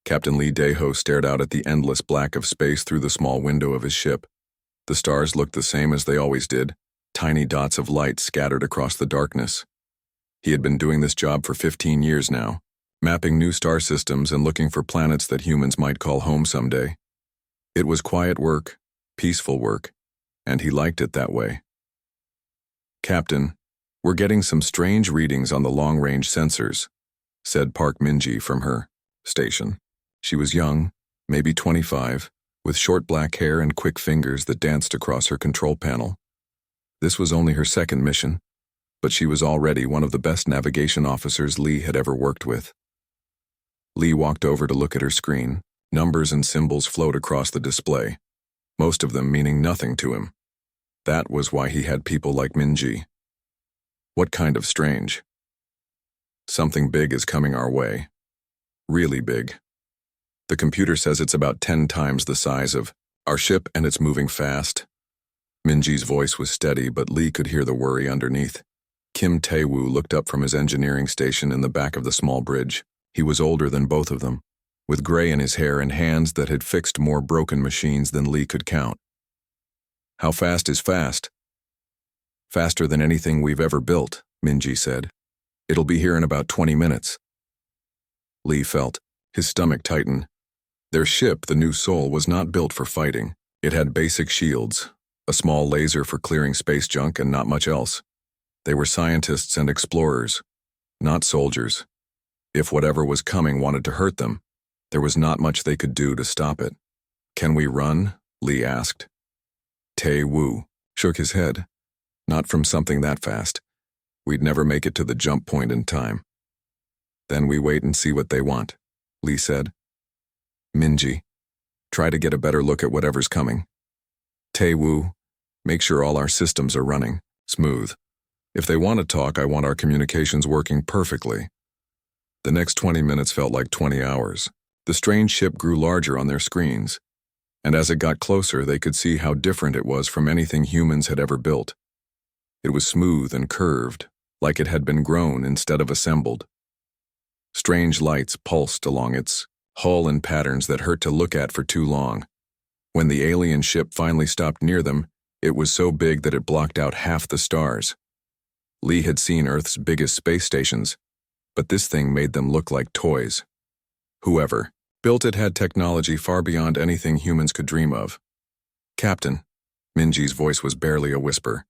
Captain Lee Daeho stared out at the endless black of space through the small window of his ship. The stars looked the same as they always did, tiny dots of light scattered across the darkness. He had been doing this job for 15 years now, mapping new star systems and looking for planets that humans might call home someday. It was quiet work, peaceful work, and he liked it that way. "Captain, we're getting some strange readings on the long-range sensors," said Park Minji from her station. She was young, maybe 25, with short black hair and quick fingers that danced across her control panel. This was only her second mission, but she was already one of the best navigation officers Lee had ever worked with. Lee walked over to look at her screen. Numbers and symbols flowed across the display, most of them meaning nothing to him. That was why he had people like Minji. "What kind of strange?" "Something big is coming our way. Really big. The computer says it's about 10 times the size of our ship and it's moving fast." Minji's voice was steady, but Lee could hear the worry underneath. Kim Tae-woo looked up from his engineering station in the back of the small bridge. He was older than both of them, with gray in his hair and hands that had fixed more broken machines than Lee could count. "How fast is fast?" "Faster than anything we've ever built," Minji said. "It'll be here in about 20 minutes. Lee felt his stomach tighten. Their ship, the New Soul, was not built for fighting. It had basic shields, a small laser for clearing space junk, and not much else. They were scientists and explorers, not soldiers. If whatever was coming wanted to hurt them, there was not much they could do to stop it. "Can we run?" Lee asked. Tae-woo shook his head. "Not from something that fast. We'd never make it to the jump point in time." "Then we wait and see what they want," Lee said. "Minji, try to get a better look at whatever's coming. Tae-woo, make sure all our systems are running smooth. If they want to talk, I want our communications working perfectly." The next 20 minutes felt like 20 hours. The strange ship grew larger on their screens, and as it got closer, they could see how different it was from anything humans had ever built. It was smooth and curved, like it had been grown instead of assembled. Strange lights pulsed along its hull in patterns that hurt to look at for too long. When the alien ship finally stopped near them, it was so big that it blocked out half the stars. Lee had seen Earth's biggest space stations, but this thing made them look like toys. Whoever built it had technology far beyond anything humans could dream of. "Captain," Minji's voice was barely a whisper.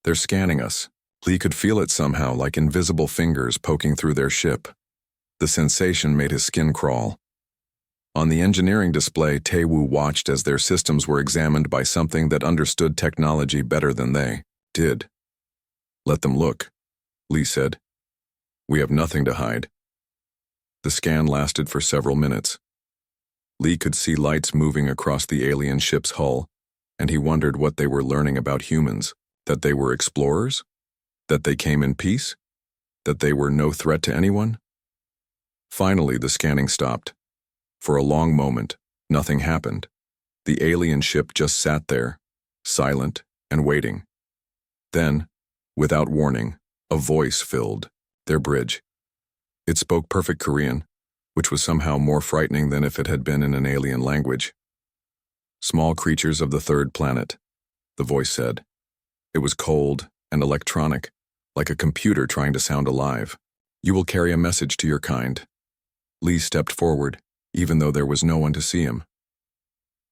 "They're scanning us." Lee could feel it somehow, like invisible fingers poking through their ship. The sensation made his skin crawl. On the engineering display, Tae-woo watched as their systems were examined by something that understood technology better than they did. "Let them look," Lee said. "We have nothing to hide." The scan lasted for several minutes. Lee could see lights moving across the alien ship's hull, and he wondered what they were learning about humans. That they were explorers? That they came in peace? That they were no threat to anyone? Finally, the scanning stopped. For a long moment, nothing happened. The alien ship just sat there, silent and waiting. Then, without warning, a voice filled their bridge. It spoke perfect Korean, which was somehow more frightening than if it had been in an alien language. "Small creatures of the third planet," the voice said. It was cold and electronic, like a computer trying to sound alive. "You will carry a message to your kind." Lee stepped forward, even though there was no one to see him.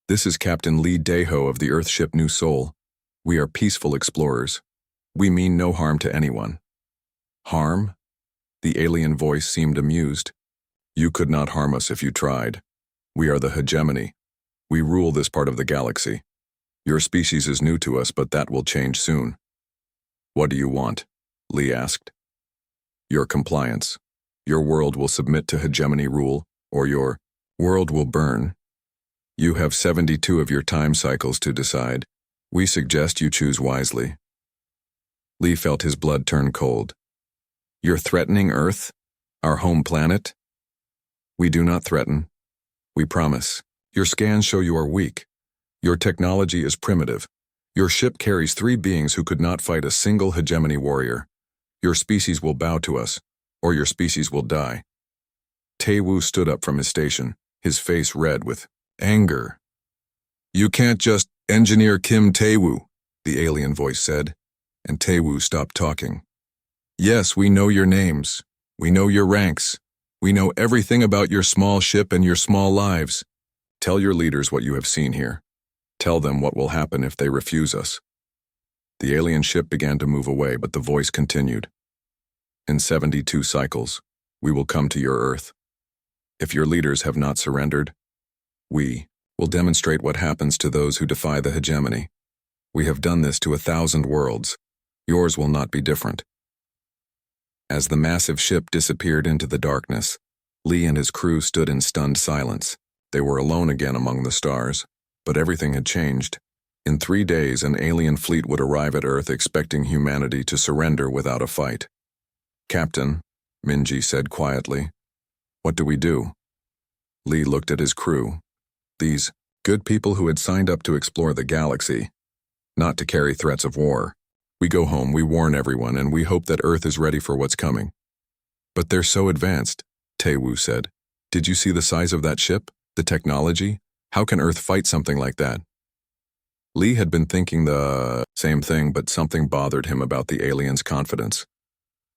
"This is Captain Lee Daeho of the Earthship New Soul. We are peaceful explorers. We mean no harm to anyone." "Harm?" The alien voice seemed amused. "You could not harm us if you tried. We are the hegemony. We rule this part of the galaxy. Your species is new to us, but that will change soon." "What do you want?" Lee asked. "Your compliance. Your world will submit to hegemony rule, or your world will burn. You have 72 of your time cycles to decide. We suggest you choose wisely." Lee felt his blood turn cold. "You're threatening Earth? Our home planet?" "We do not threaten. We promise. Your scans show you are weak. Your technology is primitive. Your ship carries 3 beings who could not fight a single hegemony warrior. Your species will bow to us, or your species will die." Tae-woo stood up from his station. his face red with anger. "You can't just engineer Kim Tae-woo," the alien voice said, and Tae-woo stopped talking. "Yes, we know your names. We know your ranks. We know everything about your small ship and your small lives. Tell your leaders what you have seen here. Tell them what will happen if they refuse us." The alien ship began to move away, but the voice continued. "In 72 cycles, we will come to your Earth. If your leaders have not surrendered, we will demonstrate what happens to those who defy the hegemony. We have done this to 1,000 worlds. Yours will not be different." As the massive ship disappeared into the darkness, Lee and his crew stood in stunned silence. They were alone again among the stars, but everything had changed. In 3 days, an alien fleet would arrive at Earth expecting humanity to surrender without a fight. "Captain," Minji said quietly, "what do we do?" Lee looked at his crew. These good people who had signed up to explore the galaxy, not to carry threats of war. "We go home, we warn everyone, and we hope that Earth is ready for what's coming." "But they're so advanced," Tae-woo said. "Did you see the size of that ship? The technology? How can Earth fight something like that?" Lee had been thinking the same thing, but something bothered him about the aliens' confidence.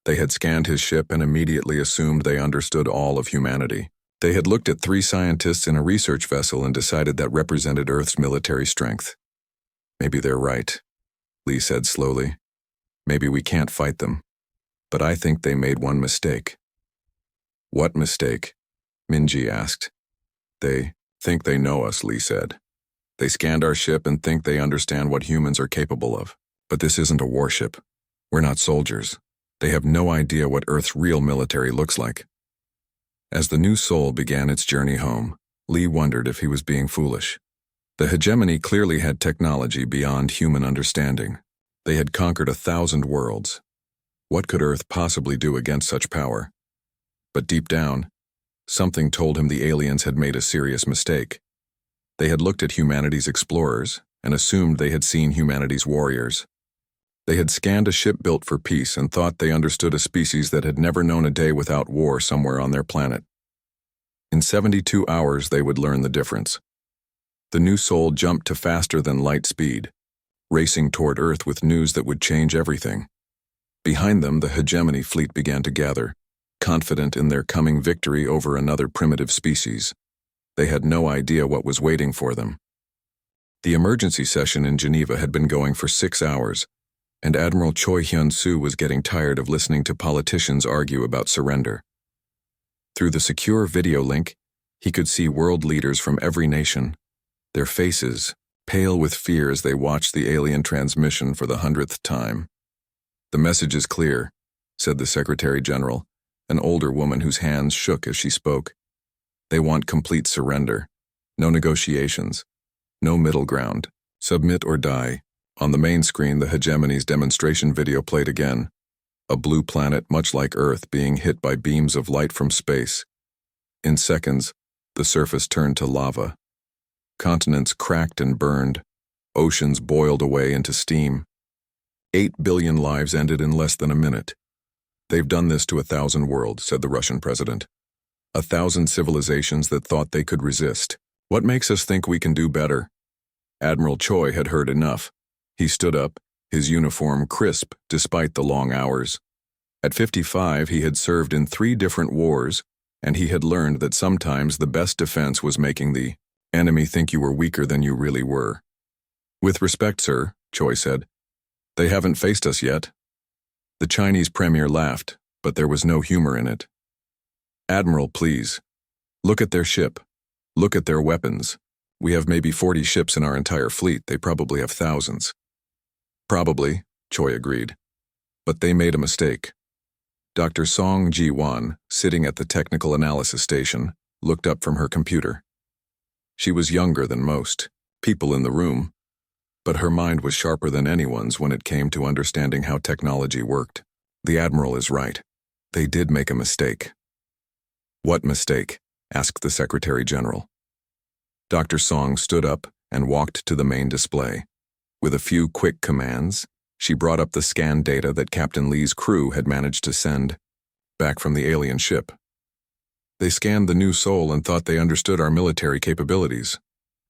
They had scanned his ship and immediately assumed they understood all of humanity. They had looked at 3 scientists in a research vessel and decided that represented Earth's military strength. "Maybe they're right," Lee said slowly. "Maybe we can't fight them. But I think they made one mistake." "What mistake?" Minji asked. "They think they know us," Lee said. "They scanned our ship and think they understand what humans are capable of. But this isn't a warship. We're not soldiers. They have no idea what Earth's real military looks like." As the new soul began its journey home, Lee wondered if he was being foolish. The hegemony clearly had technology beyond human understanding. They had conquered 1,000 worlds. What could Earth possibly do against such power? But deep down, something told him the aliens had made a serious mistake. They had looked at humanity's explorers and assumed they had seen humanity's warriors. They had scanned a ship built for peace and thought they understood a species that had never known a day without war somewhere on their planet. In 72 hours, they would learn the difference. The new soul jumped to faster than light speed, racing toward Earth with news that would change everything. Behind them, the hegemony fleet began to gather, confident in their coming victory over another primitive species. They had no idea what was waiting for them. The emergency session in Geneva had been going for 6 hours, and Admiral Choi Hyun-soo was getting tired of listening to politicians argue about surrender. Through the secure video link, he could see world leaders from every nation, their faces pale with fear as they watched the alien transmission for the 100th time. "The message is clear," said the Secretary General, an older woman whose hands shook as she spoke. "They want complete surrender. No negotiations. No middle ground. Submit or die." On the main screen, the hegemony's demonstration video played again. A blue planet much like Earth being hit by beams of light from space. In seconds, the surface turned to lava. Continents cracked and burned. Oceans boiled away into steam. 8 billion lives ended in less than a minute. "They've done this to 1,000 worlds," said the Russian president. 1,000 civilizations that thought they could resist. "What makes us think we can do better?" Admiral Choi had heard enough. He stood up, his uniform crisp despite the long hours. At 55, he had served in 3 different wars, and he had learned that sometimes the best defense was making the enemy think you were weaker than you really were. "With respect, sir," Choi said, "they haven't faced us yet." The Chinese premier laughed, but there was no humor in it. "Admiral, please. Look at their ship. Look at their weapons. We have maybe 40 ships in our entire fleet. They probably have thousands." "Probably," Choi agreed. "But they made a mistake." Dr. Song Ji-won, sitting at the technical analysis station, looked up from her computer. She was younger than most people in the room, but her mind was sharper than anyone's when it came to understanding how technology worked. "The Admiral is right. They did make a mistake." "What mistake?" asked the Secretary General. Dr. Song stood up and walked to the main display. With a few quick commands, she brought up the scan data that Captain Lee's crew had managed to send back from the alien ship. They scanned the New Soul and thought they understood our military capabilities.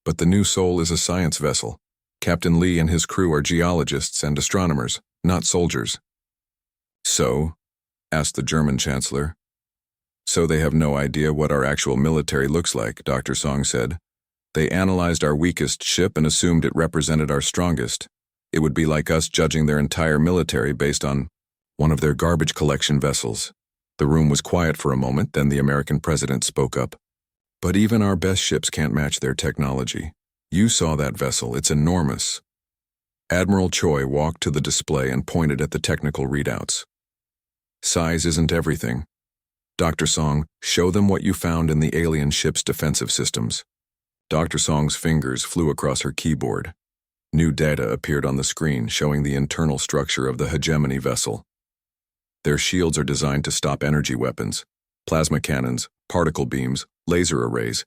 But the New Soul is a science vessel. Captain Lee and his crew are geologists and astronomers, not soldiers. So? Asked the German Chancellor. So they have no idea what our actual military looks like, Dr. Song said. They analyzed our weakest ship and assumed it represented our strongest. It would be like us judging their entire military based on one of their garbage collection vessels. The room was quiet for a moment, then the American president spoke up. But even our best ships can't match their technology. You saw that vessel, it's enormous. Admiral Choi walked to the display and pointed at the technical readouts. Size isn't everything. Dr. Song, show them what you found in the alien ship's defensive systems. Dr. Song's fingers flew across her keyboard. New data appeared on the screen showing the internal structure of the hegemony vessel. Their shields are designed to stop energy weapons, plasma cannons, particle beams, laser arrays.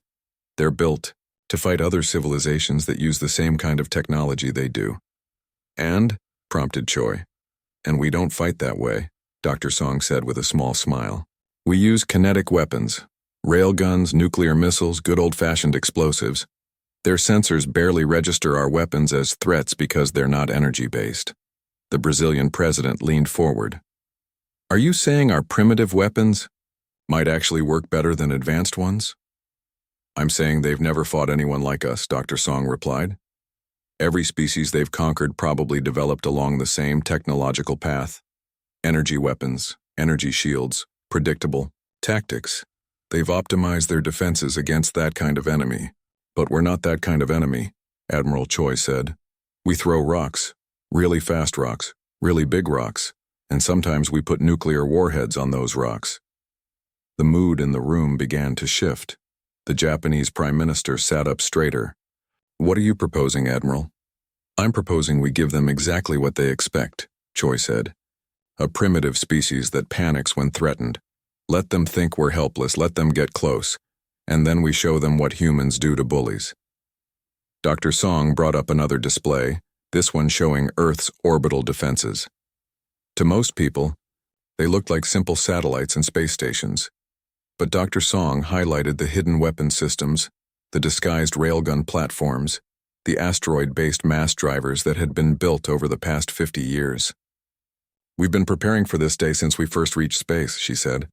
They're built to fight other civilizations that use the same kind of technology they do. And, prompted Choi. And we don't fight that way, Dr. Song said with a small smile. We use kinetic weapons, railguns, nuclear missiles, good old-fashioned explosives. Their sensors barely register our weapons as threats because they're not energy-based. The Brazilian president leaned forward. Are you saying our primitive weapons might actually work better than advanced ones? I'm saying they've never fought anyone like us, Dr. Song replied. Every species they've conquered probably developed along the same technological path. Energy weapons, energy shields, predictable tactics. They've optimized their defenses against that kind of enemy. But we're not that kind of enemy, Admiral Choi said. We throw rocks, really fast rocks, really big rocks, and sometimes we put nuclear warheads on those rocks. The mood in the room began to shift. The Japanese Prime Minister sat up straighter. What are you proposing, Admiral? I'm proposing we give them exactly what they expect, Choi said. A primitive species that panics when threatened. Let them think we're helpless, let them get close, and then we show them what humans do to bullies. Dr. Song brought up another display, this one showing Earth's orbital defenses. To most people, they looked like simple satellites and space stations. But Dr. Song highlighted the hidden weapon systems, the disguised railgun platforms, the asteroid-based mass drivers that had been built over the past 50 years. We've been preparing for this day since we first reached space, she said.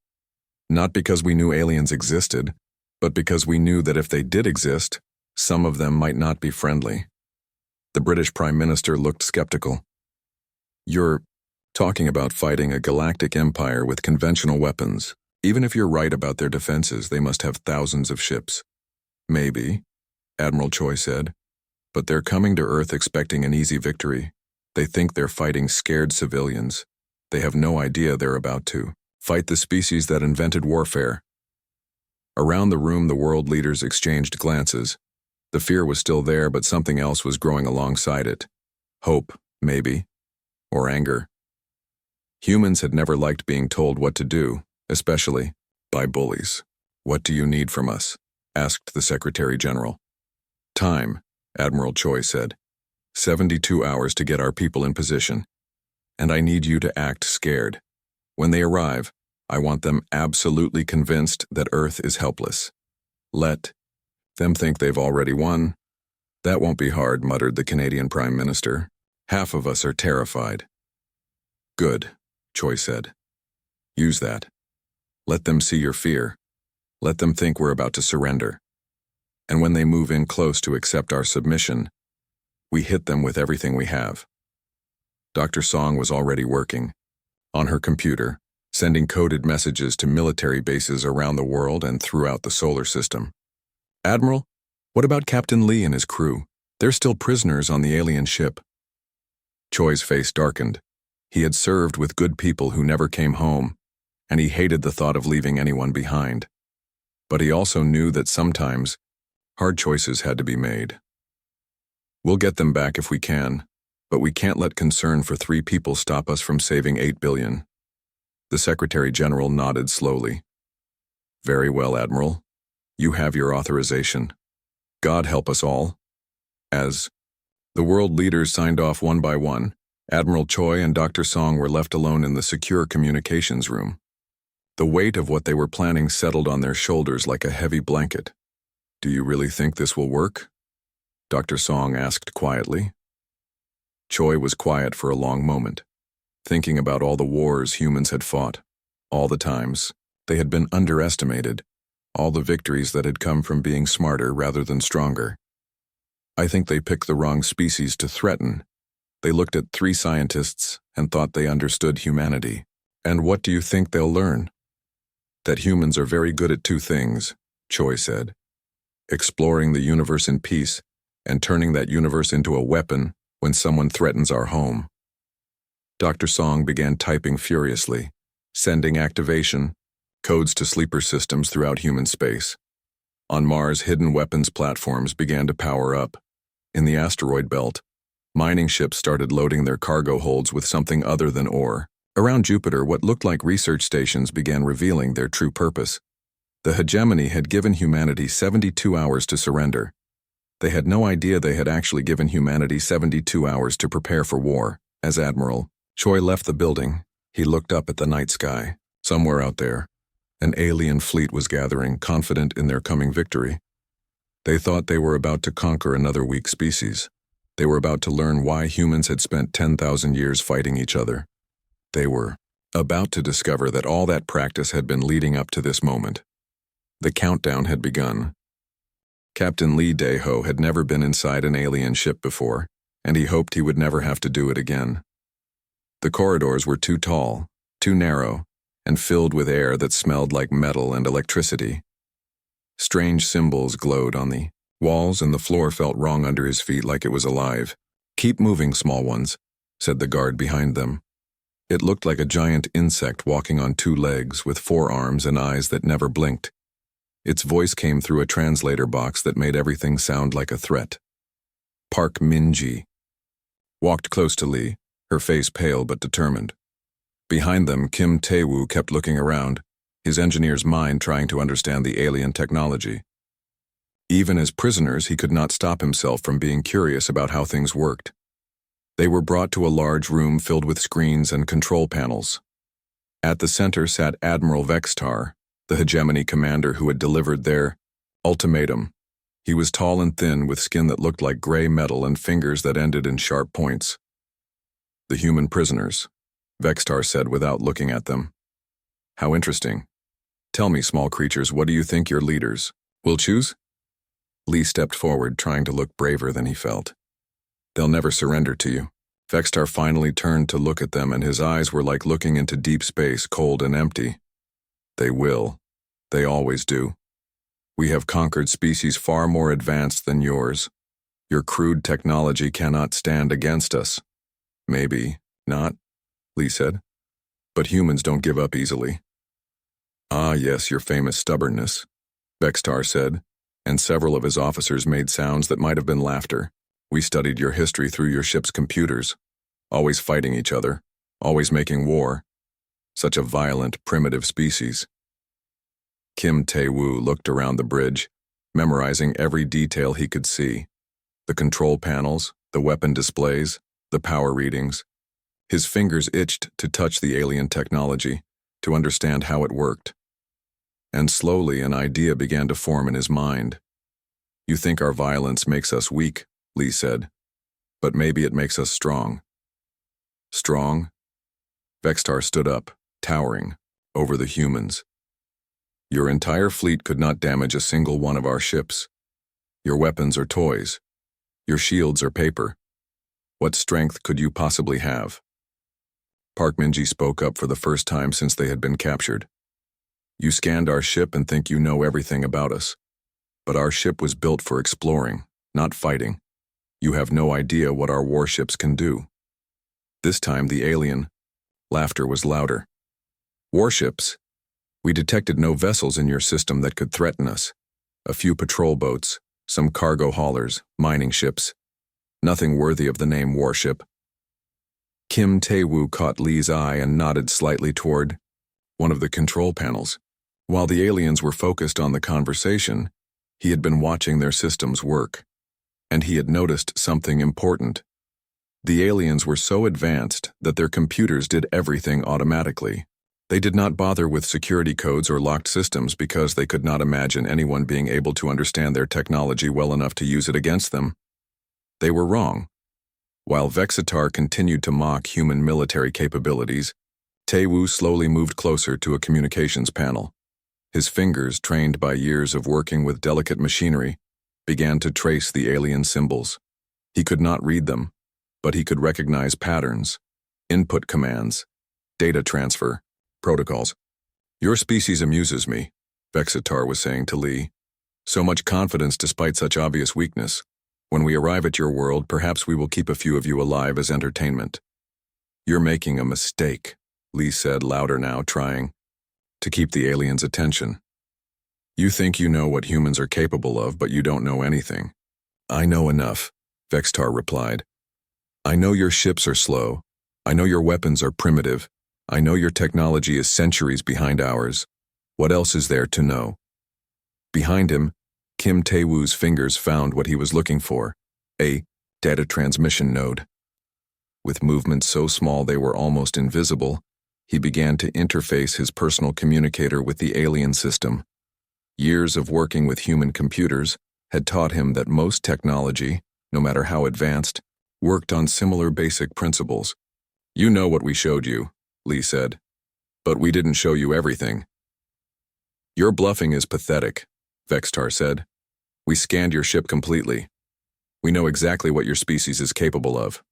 Not because we knew aliens existed, but because we knew that if they did exist, some of them might not be friendly. The British Prime Minister looked skeptical. You're talking about fighting a galactic empire with conventional weapons. Even if you're right about their defenses, they must have thousands of ships. Maybe, Admiral Choi said, but they're coming to Earth expecting an easy victory. They think they're fighting scared civilians. They have no idea they're about to fight the species that invented warfare. Around the room, the world leaders exchanged glances. The fear was still there, but something else was growing alongside it. Hope, maybe, or anger. Humans had never liked being told what to do, especially by bullies. What do you need from us? Asked the Secretary General. Time, Admiral Choi said. 72 hours to get our people in position. And I need you to act scared. When they arrive, I want them absolutely convinced that Earth is helpless. Let them think they've already won. That won't be hard, muttered the Canadian Prime Minister. Half of us are terrified. Good, Choi said. Use that. Let them see your fear. Let them think we're about to surrender. And when they move in close to accept our submission, we hit them with everything we have. Dr. Song was already working. On her computer, sending coded messages to military bases around the world and throughout the solar system. Admiral, what about Captain Lee and his crew? They're still prisoners on the alien ship. Choi's face darkened. He had served with good people who never came home, and he hated the thought of leaving anyone behind. But he also knew that sometimes hard choices had to be made. We'll get them back if we can, but we can't let concern for 3 people stop us from saving 8 billion. The Secretary General nodded slowly. Very well, Admiral. You have your authorization. God help us all. As the world leaders signed off one by one, Admiral Choi and Dr. Song were left alone in the secure communications room. The weight of what they were planning settled on their shoulders like a heavy blanket. "Do you really think this will work?" Dr. Song asked quietly. Choi was quiet for a long moment, thinking about all the wars humans had fought, all the times they had been underestimated, all the victories that had come from being smarter rather than stronger. "I think they picked the wrong species to threaten. They looked at 3 scientists and thought they understood humanity. And what do you think they'll learn?" "That humans are very good at 2 things," Choi said. "Exploring the universe in peace and turning that universe into a weapon when someone threatens our home." Dr. Song began typing furiously, sending activation codes to sleeper systems throughout human space. On Mars, hidden weapons platforms began to power up. In the asteroid belt, mining ships started loading their cargo holds with something other than ore. Around Jupiter, what looked like research stations began revealing their true purpose. The hegemony had given humanity 72 hours to surrender. They had no idea they had actually given humanity 72 hours to prepare for war. As Admiral Choi left the building, he looked up at the night sky. Somewhere out there, an alien fleet was gathering, confident in their coming victory. They thought they were about to conquer another weak species. They were about to learn why humans had spent 10,000 years fighting each other. They were about to discover that all that practice had been leading up to this moment. The countdown had begun. Captain Lee Dae-ho had never been inside an alien ship before, and he hoped he would never have to do it again. The corridors were too tall, too narrow, and filled with air that smelled like metal and electricity. Strange symbols glowed on the walls, and the floor felt wrong under his feet, like it was alive. "Keep moving, small ones," said the guard behind them. It looked like a giant insect walking on 2 legs with 4 arms and eyes that never blinked. Its voice came through a translator box that made everything sound like a threat. Park Min-ji walked close to Lee, her face pale but determined. Behind them, Kim Tae-woo kept looking around, his engineer's mind trying to understand the alien technology. Even as prisoners, he could not stop himself from being curious about how things worked. They were brought to a large room filled with screens and control panels. At the center sat Admiral Vextar, the hegemony commander who had delivered their ultimatum. He was tall and thin, with skin that looked like gray metal and fingers that ended in sharp points. "The human prisoners," Vextar said without looking at them. "How interesting. Tell me, small creatures, what do you think your leaders will choose?" Lee stepped forward, trying to look braver than he felt. "They'll never surrender to you." Vextar finally turned to look at them, and his eyes were like looking into deep space, cold and empty. "They will. They always do. We have conquered species far more advanced than yours. Your crude technology cannot stand against us." "Maybe not," Lee said. "But humans don't give up easily." "Ah, yes, your famous stubbornness," Vextar said, and several of his officers made sounds that might have been laughter. "We studied your history through your ship's computers. Always fighting each other, always making war. Such a violent, primitive species." Kim Tae-woo looked around the bridge, memorizing every detail he could see. The control panels, the weapon displays, the power readings. His fingers itched to touch the alien technology, to understand how it worked. And slowly an idea began to form in his mind. "You think our violence makes us weak," Lee said. "But maybe it makes us strong." "Strong?" Vextar stood up, towering, over the humans. "Your entire fleet could not damage a single one of our ships. Your weapons are toys. Your shields are paper. What strength could you possibly have?" Park Min-ji spoke up for the first time since they had been captured. "You scanned our ship and think you know everything about us. But our ship was built for exploring, not fighting. You have no idea what our warships can do." This time the alien laughter was louder. "Warships? We detected no vessels in your system that could threaten us. A few patrol boats, some cargo haulers, mining ships. Nothing worthy of the name warship." Kim Tae-woo caught Lee's eye and nodded slightly toward one of the control panels. While the aliens were focused on the conversation, he had been watching their systems work. And he had noticed something important. The aliens were so advanced that their computers did everything automatically. They did not bother with security codes or locked systems because they could not imagine anyone being able to understand their technology well enough to use it against them. They were wrong. While Vexitar continued to mock human military capabilities, Taewoo slowly moved closer to a communications panel. His fingers, trained by years of working with delicate machinery, began to trace the alien symbols. He could not read them, but he could recognize patterns, input commands, data transfer, protocols. "Your species amuses me," Vexitar was saying to Lee. "So much confidence despite such obvious weakness. When we arrive at your world, perhaps we will keep a few of you alive as entertainment." "You're making a mistake," Lee said louder now, trying to keep the aliens' attention. "You think you know what humans are capable of, but you don't know anything." "I know enough," Vexitar replied. "I know your ships are slow. I know your weapons are primitive. I know your technology is centuries behind ours. What else is there to know?" Behind him, Kim Tae-woo's fingers found what he was looking for, a data transmission node. With movements so small they were almost invisible, he began to interface his personal communicator with the alien system. Years of working with human computers had taught him that most technology, no matter how advanced, worked on similar basic principles. "You know what we showed you," Lee said, "but we didn't show you everything." "Your bluffing is pathetic," Vexitar said. "We scanned your ship completely. We know exactly what your species is capable of."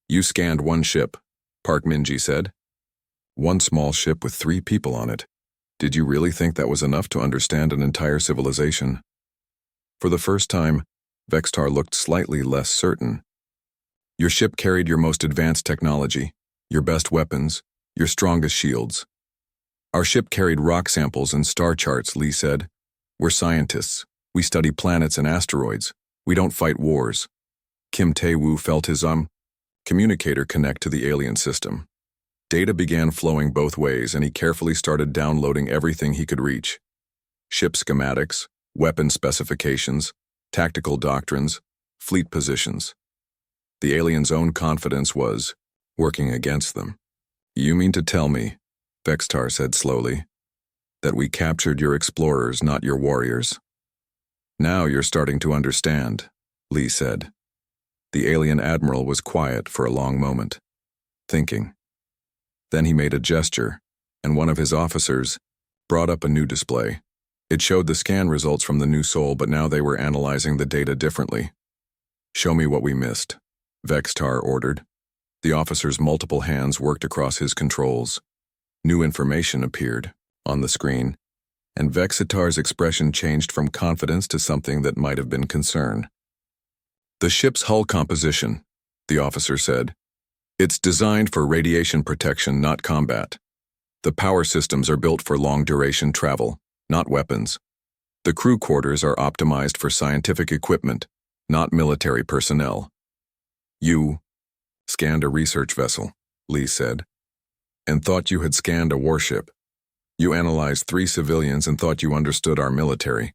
"You scanned one ship," Park Minji said. "One small ship with 3 people on it. Did you really think that was enough to understand an entire civilization?" For the first time, Vexitar looked slightly less certain. "Your ship carried your most advanced technology, your best weapons, your strongest shields." "Our ship carried rock samples and star charts," Lee said. "We're scientists. We study planets and asteroids. We don't fight wars." Kim Tae-woo felt his communicator connect to the alien system. Data began flowing both ways, and he carefully started downloading everything he could reach. Ship schematics, weapon specifications, tactical doctrines, fleet positions. The aliens' own confidence was working against them. "You mean to tell me," Vexitar said slowly, "that we captured your explorers, not your warriors?" "Now you're starting to understand," Lee said. The alien admiral was quiet for a long moment, thinking. Then he made a gesture, and one of his officers brought up a new display. It showed the scan results from the new Sol, but now they were analyzing the data differently. "Show me what we missed," Vexitar ordered. The officer's multiple hands worked across his controls. New information appeared on the screen, and Vexitar's expression changed from confidence to something that might have been concern. "The ship's hull composition," the officer said. "It's designed for radiation protection, not combat. The power systems are built for long-duration travel, not weapons. The crew quarters are optimized for scientific equipment, not military personnel." "You scanned a research vessel," Lee said, "and thought you had scanned a warship. You analyzed 3 civilians and thought you understood our military."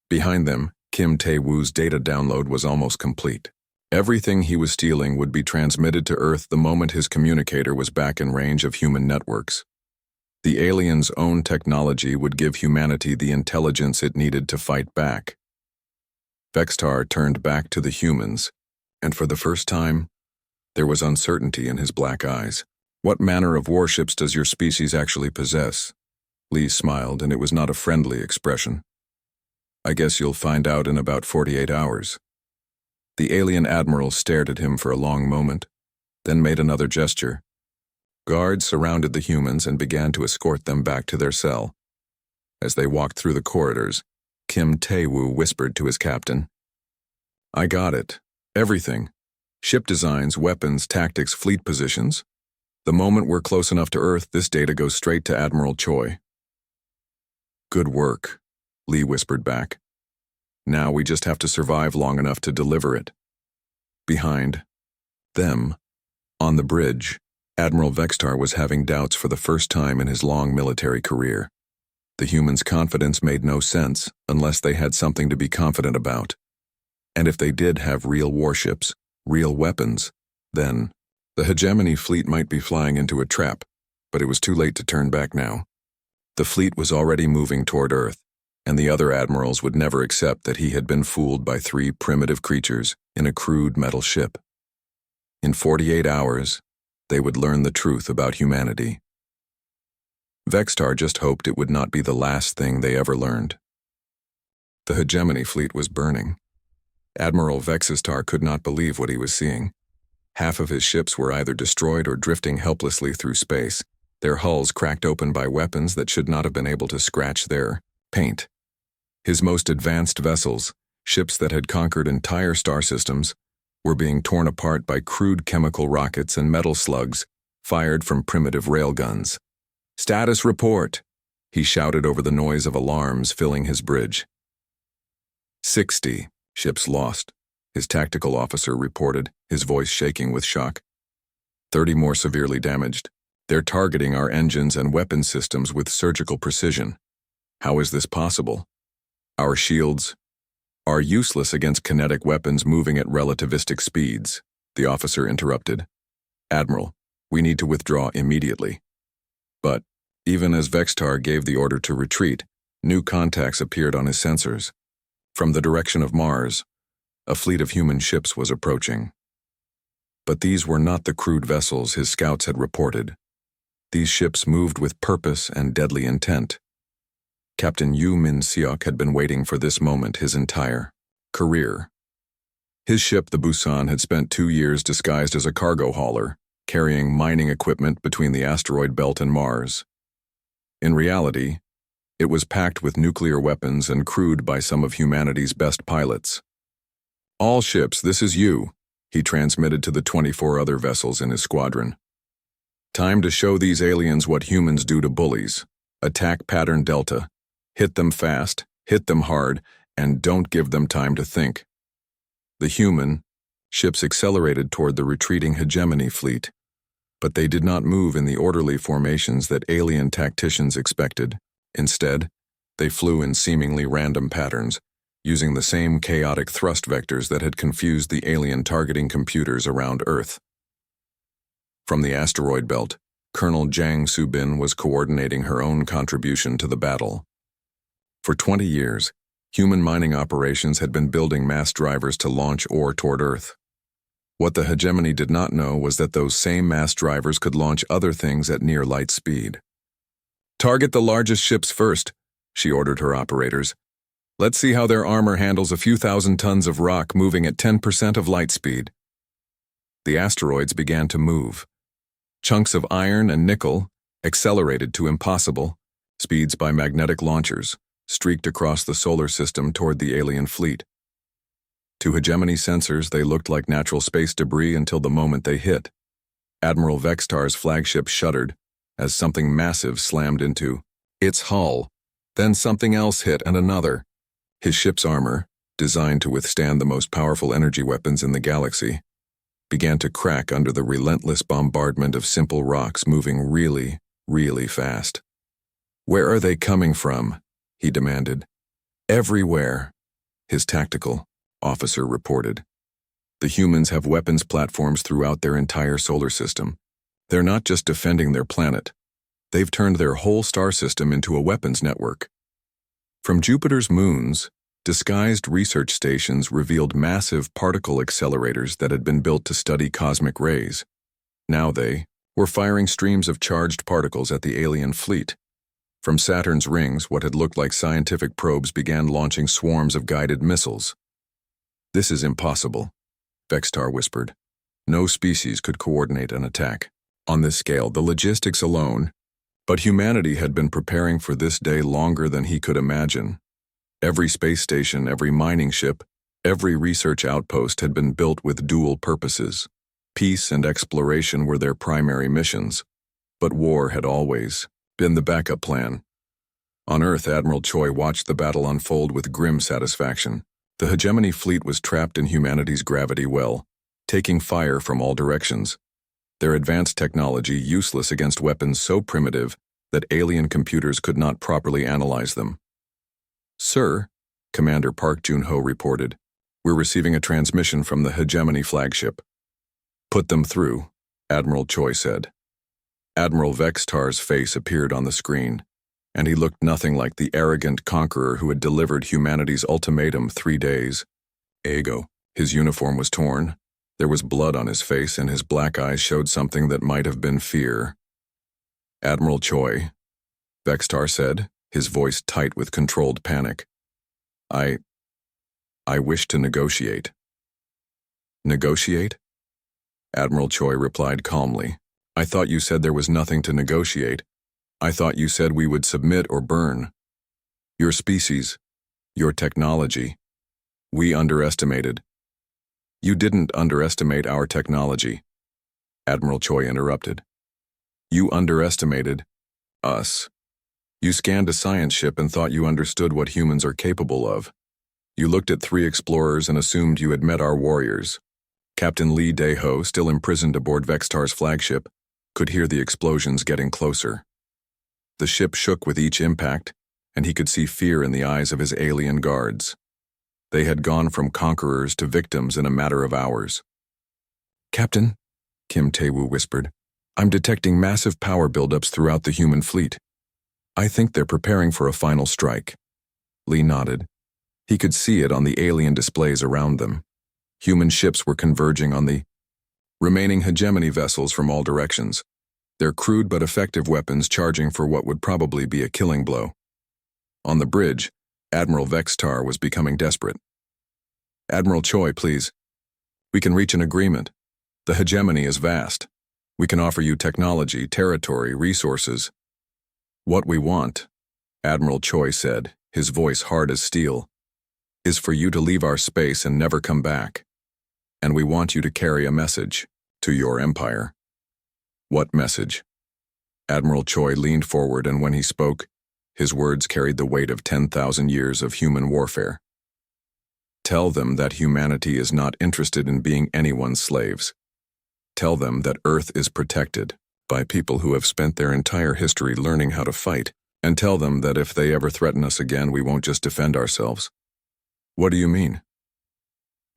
Behind them, Kim Tae-woo's data download was almost complete. Everything he was stealing would be transmitted to Earth the moment his communicator was back in range of human networks. The aliens' own technology would give humanity the intelligence it needed to fight back. Vexitar turned back to the humans, and for the first time, there was uncertainty in his black eyes. "What manner of warships does your species actually possess?" Lee smiled, and it was not a friendly expression. "I guess you'll find out in about 48 hours. The alien admiral stared at him for a long moment, then made another gesture. Guards surrounded the humans and began to escort them back to their cell. As they walked through the corridors, Kim Tae-woo whispered to his captain, "I got it. Everything. Ship designs, weapons, tactics, fleet positions. The moment we're close enough to Earth, this data goes straight to Admiral Choi." "Good work," Lee whispered back. "Now we just have to survive long enough to deliver it." Behind them, on the bridge, Admiral Vexitar was having doubts for the first time in his long military career. The humans' confidence made no sense unless they had something to be confident about. And if they did have real warships, real weapons, then the hegemony fleet might be flying into a trap, but it was too late to turn back now. The fleet was already moving toward Earth, and the other admirals would never accept that he had been fooled by 3 primitive creatures in a crude metal ship. In 48 hours, they would learn the truth about humanity. Vextar just hoped it would not be the last thing they ever learned. The hegemony fleet was burning. Admiral Vexistar could not believe what he was seeing. Half of his ships were either destroyed or drifting helplessly through space, their hulls cracked open by weapons that should not have been able to scratch their paint. His most advanced vessels, ships that had conquered entire star systems, were being torn apart by crude chemical rockets and metal slugs fired from primitive railguns. "Status report," he shouted over the noise of alarms filling his bridge. 60 ships lost, his tactical officer reported, his voice shaking with shock. 30 more severely damaged. They're targeting our engines and weapon systems with surgical precision. How is this possible? Our shields are useless against kinetic weapons moving at relativistic speeds, the officer interrupted. "Admiral, we need to withdraw immediately." But, even as Vextar gave the order to retreat, new contacts appeared on his sensors. From the direction of Mars, a fleet of human ships was approaching. But these were not the crude vessels his scouts had reported. These ships moved with purpose and deadly intent. Captain Yu Min Seok had been waiting for this moment his entire career. His ship, the Busan, had spent 2 years disguised as a cargo hauler, carrying mining equipment between the asteroid belt and Mars. In reality, it was packed with nuclear weapons and crewed by some of humanity's best pilots. "All ships, this is you," he transmitted to the 24 other vessels in his squadron. "Time to show these aliens what humans do to bullies. Attack pattern Delta. Hit them fast, hit them hard, and don't give them time to think." The human ships accelerated toward the retreating hegemony fleet, but they did not move in the orderly formations that alien tacticians expected. Instead, they flew in seemingly random patterns, using the same chaotic thrust vectors that had confused the alien targeting computers around Earth. From the asteroid belt, Colonel Jiang Subin was coordinating her own contribution to the battle. For 20 years, human mining operations had been building mass drivers to launch ore toward Earth. What the hegemony did not know was that those same mass drivers could launch other things at near light speed. "Target the largest ships first," she ordered her operators. "Let's see how their armor handles a few thousand tons of rock moving at 10% of light speed." The asteroids began to move. Chunks of iron and nickel, accelerated to impossible speeds by magnetic launchers, streaked across the solar system toward the alien fleet. To hegemony sensors, they looked like natural space debris until the moment they hit. Admiral Vextar's flagship shuddered as something massive slammed into its hull. Then something else hit and another. His ship's armor, designed to withstand the most powerful energy weapons in the galaxy, began to crack under the relentless bombardment of simple rocks moving really, really fast. "Where are they coming from?" he demanded. "Everywhere," his tactical officer reported. "The humans have weapons platforms throughout their entire solar system. They're not just defending their planet. They've turned their whole star system into a weapons network." From Jupiter's moons, disguised research stations revealed massive particle accelerators that had been built to study cosmic rays. Now they were firing streams of charged particles at the alien fleet. From Saturn's rings, what had looked like scientific probes began launching swarms of guided missiles. "This is impossible," Vextar whispered. "No species could coordinate an attack on this scale, the logistics alone." But humanity had been preparing for this day longer than he could imagine. Every space station, every mining ship, every research outpost had been built with dual purposes. Peace and exploration were their primary missions, but war had always been the backup plan. On Earth, Admiral Choi watched the battle unfold with grim satisfaction. The hegemony fleet was trapped in humanity's gravity well, taking fire from all directions. Their advanced technology useless against weapons so primitive that alien computers could not properly analyze them. "Sir," Commander Park Jun-ho reported, "we're receiving a transmission from the hegemony flagship." "Put them through," Admiral Choi said. Admiral Vextar's face appeared on the screen, and he looked nothing like the arrogant conqueror who had delivered humanity's ultimatum 3 days ago. His uniform was torn, there was blood on his face, and his black eyes showed something that might have been fear. "Admiral Choi," Vextar said, his voice tight with controlled panic. I wish to negotiate." "Negotiate?" Admiral Choi replied calmly. "I thought you said there was nothing to negotiate. I thought you said we would submit or burn. Your species, your technology, we underestimated." "You didn't underestimate our technology," Admiral Choi interrupted. "You underestimated us. You scanned a science ship and thought you understood what humans are capable of. You looked at 3 explorers and assumed you had met our warriors." Captain Lee Dae-ho, still imprisoned aboard Vextar's flagship, could hear the explosions getting closer. The ship shook with each impact, and he could see fear in the eyes of his alien guards. They had gone from conquerors to victims in a matter of hours. "Captain," Kim Tae-woo whispered, "I'm detecting massive power buildups throughout the human fleet. I think they're preparing for a final strike." Lee nodded. He could see it on the alien displays around them. Human ships were converging on the remaining hegemony vessels from all directions, their crude but effective weapons charging for what would probably be a killing blow. On the bridge, Admiral Vextar was becoming desperate. "Admiral Choi, please. We can reach an agreement. The hegemony is vast. We can offer you technology, territory, resources." "What we want," Admiral Choi said, his voice hard as steel, "is for you to leave our space and never come back. And we want you to carry a message to your empire." "What message?" Admiral Choi leaned forward, and when he spoke, his words carried the weight of 10,000 years of human warfare. "Tell them that humanity is not interested in being anyone's slaves. Tell them that Earth is protected by people who have spent their entire history learning how to fight, and tell them that if they ever threaten us again, we won't just defend ourselves." "What do you mean?"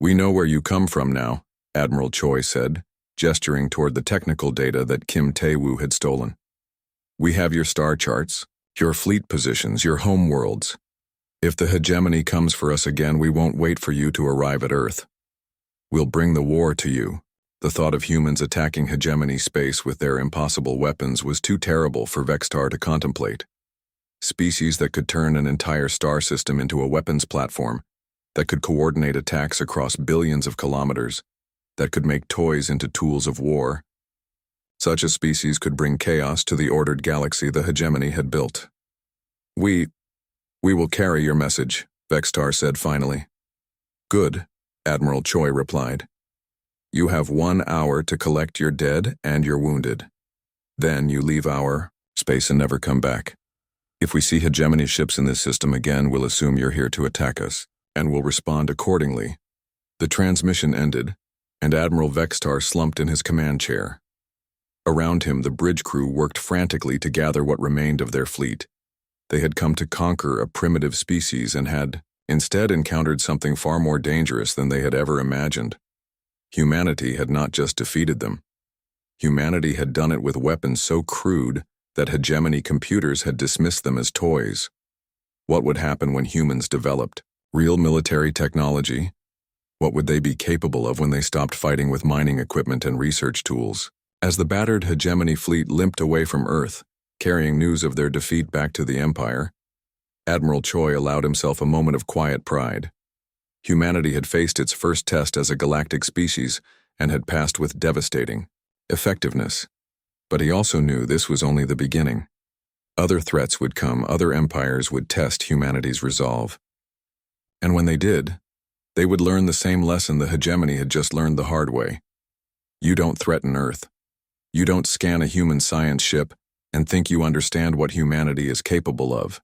"We know where you come from now," Admiral Choi said, gesturing toward the technical data that Kim Tae-woo had stolen. "We have your star charts, your fleet positions, your home worlds. If the hegemony comes for us again, we won't wait for you to arrive at Earth. We'll bring the war to you." The thought of humans attacking hegemony space with their impossible weapons was too terrible for Vextar to contemplate. Species that could turn an entire star system into a weapons platform, that could coordinate attacks across billions of kilometers, that could make toys into tools of war. Such a species could bring chaos to the ordered galaxy the hegemony had built. We will carry your message," Vextar said finally. "Good," Admiral Choi replied. "You have 1 hour to collect your dead and your wounded. Then you leave our space and never come back. If we see hegemony ships in this system again, we'll assume you're here to attack us, and we'll respond accordingly." The transmission ended, and Admiral Vextar slumped in his command chair. Around him, the bridge crew worked frantically to gather what remained of their fleet. They had come to conquer a primitive species and had, instead, encountered something far more dangerous than they had ever imagined. Humanity had not just defeated them. Humanity had done it with weapons so crude that hegemony computers had dismissed them as toys. What would happen when humans developed real military technology? What would they be capable of when they stopped fighting with mining equipment and research tools? As the battered hegemony fleet limped away from Earth, carrying news of their defeat back to the Empire, Admiral Choi allowed himself a moment of quiet pride. Humanity had faced its first test as a galactic species and had passed with devastating effectiveness. But he also knew this was only the beginning. Other threats would come, other empires would test humanity's resolve. And when they did, they would learn the same lesson the hegemony had just learned the hard way. You don't threaten Earth. You don't scan a human science ship and think you understand what humanity is capable of.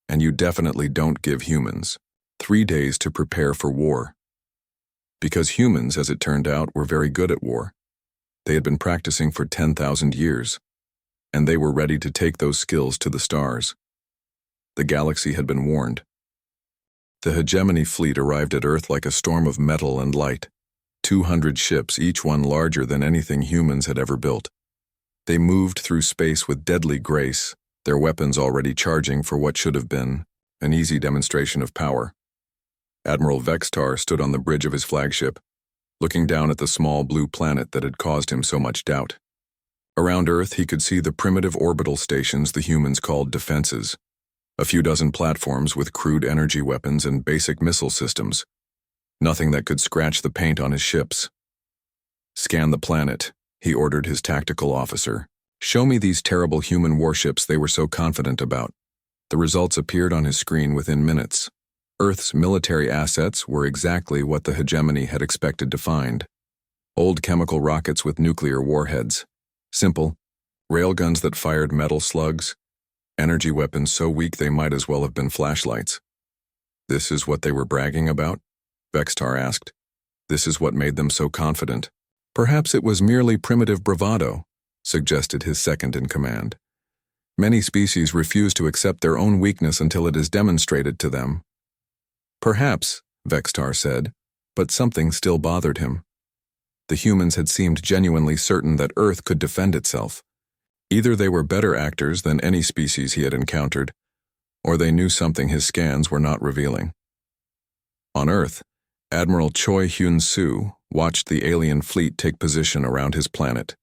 And you definitely don't give humans 3 days to prepare for war. Because humans, as it turned out, were very good at war. They had been practicing for 10,000 years, and they were ready to take those skills to the stars. The galaxy had been warned. The hegemony fleet arrived at Earth like a storm of metal and light. 200 ships, each one larger than anything humans had ever built. They moved through space with deadly grace, their weapons already charging for what should have been an easy demonstration of power. Admiral Vextar stood on the bridge of his flagship, looking down at the small blue planet that had caused him so much doubt. Around Earth, he could see the primitive orbital stations the humans called defenses, a few dozen platforms with crude energy weapons and basic missile systems. Nothing that could scratch the paint on his ships. "Scan the planet," he ordered his tactical officer. "Show me these terrible human warships they were so confident about." The results appeared on his screen within minutes. Earth's military assets were exactly what the hegemony had expected to find. Old chemical rockets with nuclear warheads. Simple. Railguns that fired metal slugs. Energy weapons so weak they might as well have been flashlights. "This is what they were bragging about?" Vextar asked. "This is what made them so confident?" "Perhaps it was merely primitive bravado," suggested his second-in-command. "Many species refuse to accept their own weakness until it is demonstrated to them." "Perhaps," Vextar said, but something still bothered him. The humans had seemed genuinely certain that Earth could defend itself. Either they were better actors than any species he had encountered, or they knew something his scans were not revealing. On Earth, Admiral Choi Hyun-soo watched the alien fleet take position around his planet.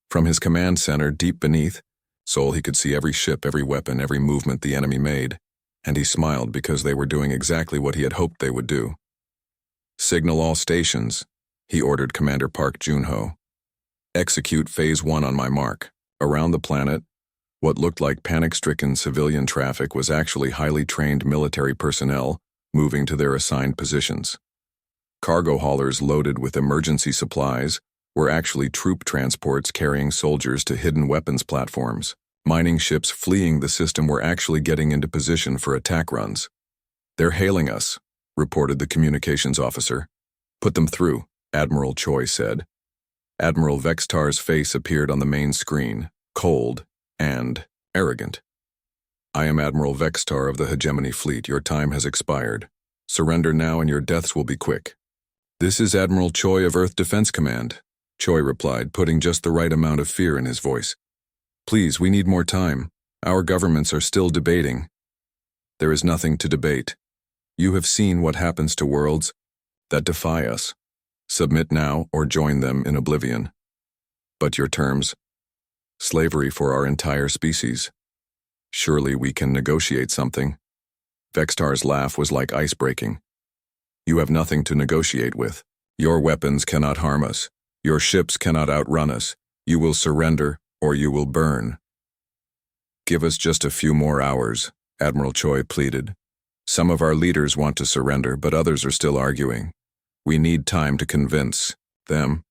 From his command center deep beneath Seoul, he could see every ship, every weapon, every movement the enemy made, and he smiled because they were doing exactly what he had hoped they would do. "Signal all stations," he ordered Commander Park Junho. "Execute Phase 1 on my mark." Around the planet, what looked like panic-stricken civilian traffic was actually highly trained military personnel moving to their assigned positions. Cargo haulers loaded with emergency supplies were actually troop transports carrying soldiers to hidden weapons platforms. Mining ships fleeing the system were actually getting into position for attack runs. "They're hailing us," reported the communications officer. "Put them through," Admiral Choi said. Admiral Vextar's face appeared on the main screen, cold and arrogant. "I am Admiral Vextar of the Hegemony Fleet. Your time has expired. Surrender now and your deaths will be quick." "This is Admiral Choi of Earth Defense Command," Choi replied, putting just the right amount of fear in his voice. "Please, we need more time. Our governments are still debating." "There is nothing to debate. You have seen what happens to worlds that defy us. Submit now or join them in oblivion." "But your terms?" "Slavery for our entire species." "Surely we can negotiate something." Vextar's laugh was like ice breaking. "You have nothing to negotiate with. Your weapons cannot harm us. Your ships cannot outrun us. You will surrender or you will burn." "Give us just a few more hours," Admiral Choi pleaded. "Some of our leaders want to surrender, but others are still arguing. We need time to convince them."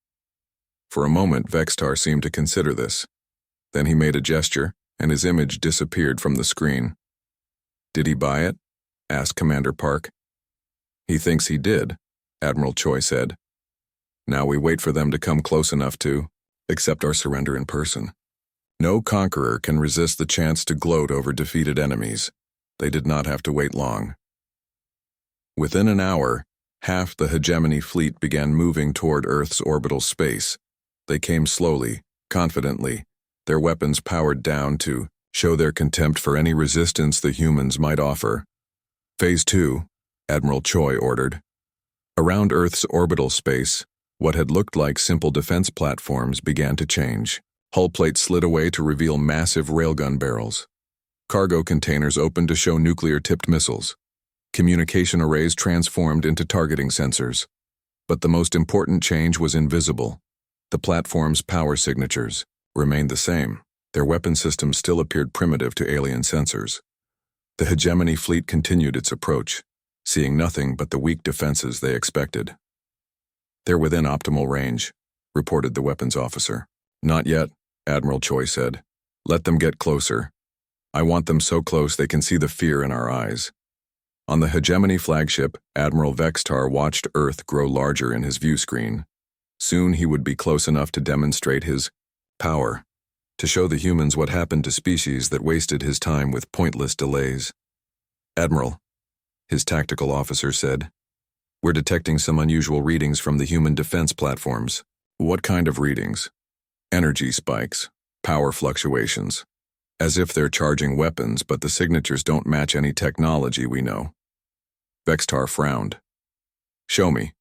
For a moment, Vextar seemed to consider this. Then he made a gesture, and his image disappeared from the screen. "Did he buy it?" asked Commander Park. "He thinks he did," Admiral Choi said. "Now we wait for them to come close enough to accept our surrender in person." No conqueror can resist the chance to gloat over defeated enemies. They did not have to wait long. Within an hour, half the Hegemony fleet began moving toward Earth's orbital space. They came slowly, confidently, their weapons powered down to show their contempt for any resistance the humans might offer. "Phase 2, Admiral Choi ordered. Around Earth's orbital space, what had looked like simple defense platforms began to change. Hull plates slid away to reveal massive railgun barrels. Cargo containers opened to show nuclear-tipped missiles. Communication arrays transformed into targeting sensors. But the most important change was invisible. The platform's power signatures remained the same. Their weapon systems still appeared primitive to alien sensors. The Hegemony fleet continued its approach, seeing nothing but the weak defenses they expected. "They're within optimal range," reported the weapons officer. "Not yet," Admiral Choi said. "Let them get closer. I want them so close they can see the fear in our eyes." On the Hegemony flagship, Admiral Vextar watched Earth grow larger in his view screen. Soon he would be close enough to demonstrate his power, to show the humans what happened to species that wasted his time with pointless delays. "Admiral," his tactical officer said, "we're detecting some unusual readings from the human defense platforms." "What kind of readings?" "Energy spikes. Power fluctuations. As if they're charging weapons, but the signatures don't match any technology we know. Vextar frowned. Show me.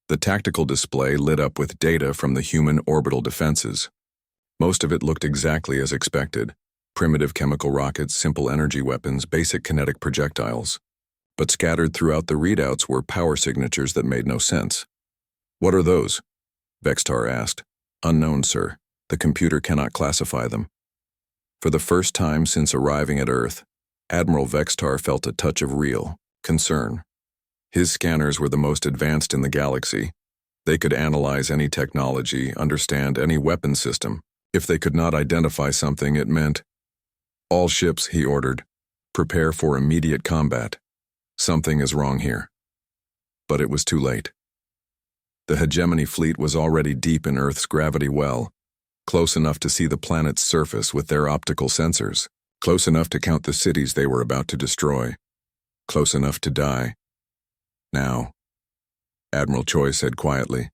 The tactical display lit up with data from the human orbital defenses. Most of it looked exactly as expected. Primitive chemical rockets, simple energy weapons, basic kinetic projectiles. But scattered throughout the readouts were power signatures that made no sense. What are those? Vextar asked. Unknown, sir. The computer cannot classify them. For the first time since arriving at Earth, Admiral Vextar felt a touch of real concern. His scanners were the most advanced in the galaxy. They could analyze any technology, understand any weapon system. If they could not identify something, it meant, all ships, he ordered, prepare for immediate combat. Something is wrong here. But it was too late. The hegemony fleet was already deep in Earth's gravity well, close enough to see the planet's surface with their optical sensors, close enough to count the cities they were about to destroy, close enough to die. Now, Admiral Choi said quietly.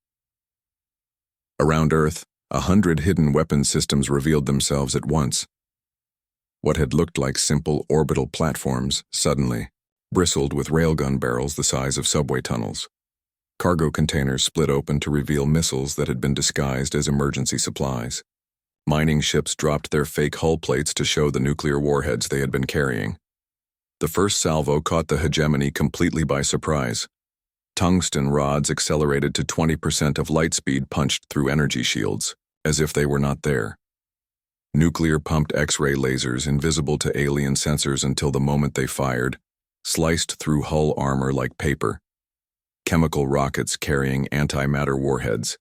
Around Earth, 100 hidden weapon systems revealed themselves at once. What had looked like simple orbital platforms suddenly bristled with railgun barrels the size of subway tunnels. Cargo containers split open to reveal missiles that had been disguised as emergency supplies. Mining ships dropped their fake hull plates to show the nuclear warheads they had been carrying. The first salvo caught the hegemony completely by surprise. Tungsten rods accelerated to 20% of light speed punched through energy shields, as if they were not there. Nuclear-pumped X-ray lasers, invisible to alien sensors until the moment they fired, sliced through hull armor like paper. Chemical rockets carrying antimatter warheads,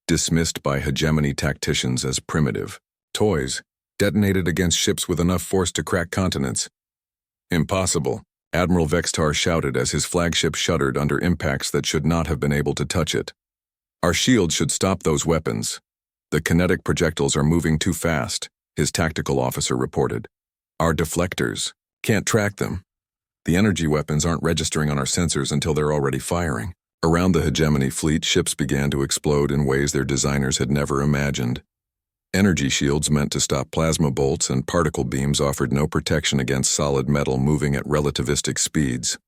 dismissed by hegemony tacticians as primitive toys, detonated against ships with enough force to crack continents. Impossible, Admiral Vextar shouted as his flagship shuddered under impacts that should not have been able to touch it. Our shields should stop those weapons. The kinetic projectiles are moving too fast, his tactical officer reported. Our deflectors can't track them. The energy weapons aren't registering on our sensors until they're already firing. Around the hegemony fleet, ships began to explode in ways their designers had never imagined. Energy shields meant to stop plasma bolts, and particle beams offered no protection against solid metal moving at relativistic speeds.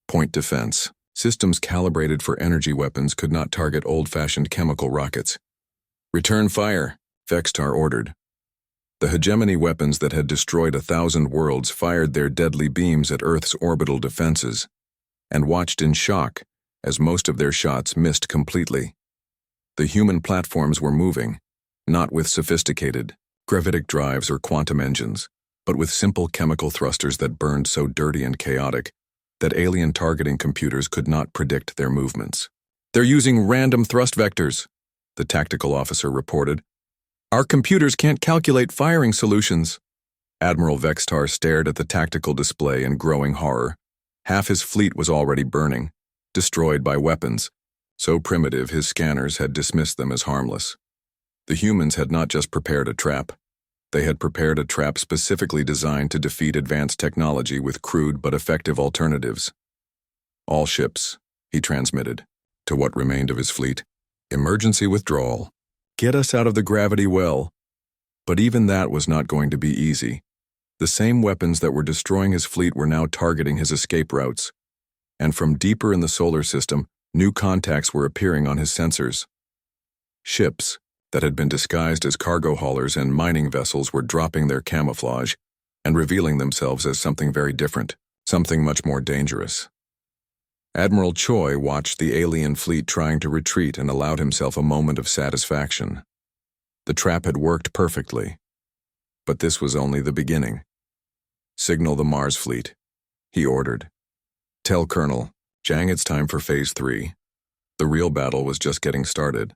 Point defense. Systems calibrated for energy weapons could not target old-fashioned chemical rockets. Return fire, Vextar ordered. The hegemony weapons that had destroyed 1,000 worlds fired their deadly beams at Earth's orbital defenses, and watched in shock as most of their shots missed completely. The human platforms were moving, not with sophisticated gravitic drives or quantum engines, but with simple chemical thrusters that burned so dirty and chaotic that alien targeting computers could not predict their movements. They're using random thrust vectors, the tactical officer reported. Our computers can't calculate firing solutions. Admiral Vextar stared at the tactical display in growing horror. Half his fleet was already burning, destroyed by weapons, so primitive his scanners had dismissed them as harmless. The humans had not just prepared a trap. They had prepared a trap specifically designed to defeat advanced technology with crude but effective alternatives. All ships, he transmitted, to what remained of his fleet. Emergency withdrawal. Get us out of the gravity well. But even that was not going to be easy. The same weapons that were destroying his fleet were now targeting his escape routes. And from deeper in the solar system, new contacts were appearing on his sensors. Ships that had been disguised as cargo haulers and mining vessels were dropping their camouflage and revealing themselves as something very different, something much more dangerous. Admiral Choi watched the alien fleet trying to retreat and allowed himself a moment of satisfaction. The trap had worked perfectly. But this was only the beginning. Signal the Mars fleet, he ordered. Tell Colonel Jang it's time for Phase 3. The real battle was just getting started.